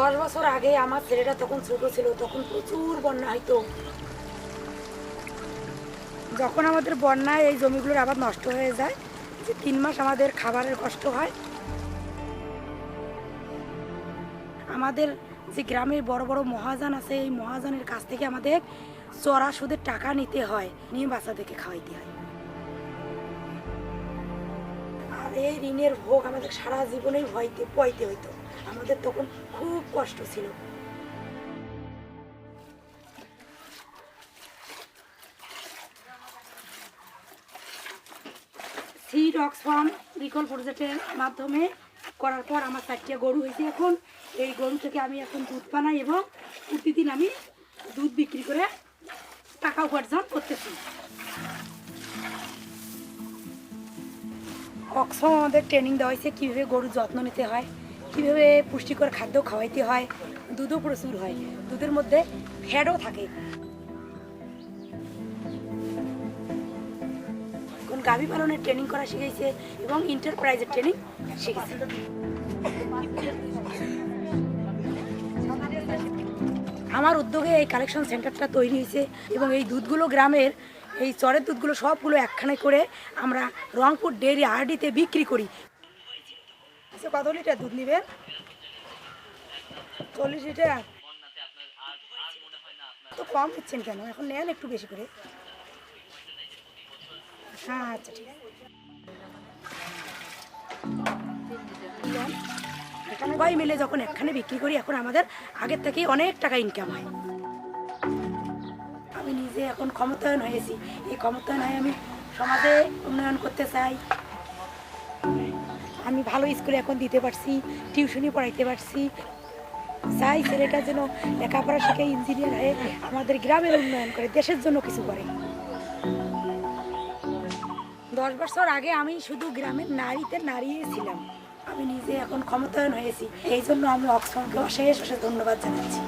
10 বছর আগে আমার ছেলেটা তখন ছোট ছিল, তখন প্রচুর বন্যা হইতো। যখন আমাদের বন্যায় এই জমিগুলোর আবার নষ্ট হয়ে যায়, যে 3 মাস আমাদের খাবারের কষ্ট হয়। আমাদের যে গ্রামের বড় বড় মহাজন আছে, এই মহাজনের কাছ থেকে আমাদের চড়া সুদের টাকা নিতে হয়, নিয়ে বাচ্চাদেরকে খাওয়াইতে হয়। আর এই ঋণের ভোগ আমাদের সারা জীবনেই বইতে হইতো। আমাদের তখন খুব কষ্ট ছিল। সিড অক্সফার্ম রিকল প্রজেক্টের মাধ্যমে করার পর আমার 4টা গরু হয়েছে। এখন এই গরু থেকে আমি এখন দুধ বানাই এবং প্রতিদিন আমি দুধ বিক্রি করে টাকা উপার্জন করতেছি। অক্সফার্ম আমাদের ট্রেনিং দেওয়া হয়েছে কীভাবে গরুর যত্ন নিতে হয়, কীভাবে পুষ্টিকর খাদ্য খাওয়াইতে হয়। দুধও প্রচুর হয়, দুধের মধ্যে ফ্যাটও থাকে। গাভী পালনের ট্রেনিং করা শিখেছে এবং এন্টারপ্রাইজের ট্রেনিং শিখেছে। আমার উদ্যোগে এই কালেকশন সেন্টারটা তৈরি হয়েছে এবং এই দুধগুলো গ্রামের, এই চরের দুধগুলো সবগুলো একখানে করে আমরা রংপুর ডেয়ারি আরডিতে বিক্রি করি। কত লিটার দুধ নেবেন? 40 লিটার। তো কম দিচ্ছেন কেন? এখন নেন একটু বেশি করে। হ্যাঁ আচ্ছা ঠিক আছে। সবাই মিলে যখন একখানে বিক্রি করি, এখন আমাদের আগের থেকেই অনেক টাকা ইনকাম হয়। আমি নিজে এখন ক্ষমতায়ন হয়েছি, এই ক্ষমতায়ন হয়ে আমি সমাজে উন্নয়ন করতে চাই। আমি ভালো স্কুলে এখন দিতে পারছি, টিউশনি পড়াইতে পারছি। চাই ছেলেটা যেন লেখাপড়া শিখে ইঞ্জিনিয়ার হয়ে আমাদের গ্রামের উন্নয়ন করে, দেশের জন্য কিছু করে। 10 বছর আগে আমি শুধু গ্রামের নারীতে নারীই ছিলাম। আমি নিজে এখন ক্ষমতায়ন হয়েছি, এই জন্য আমি অক্সফার্মকে অশেষ অশেষ ধন্যবাদ জানাচ্ছি।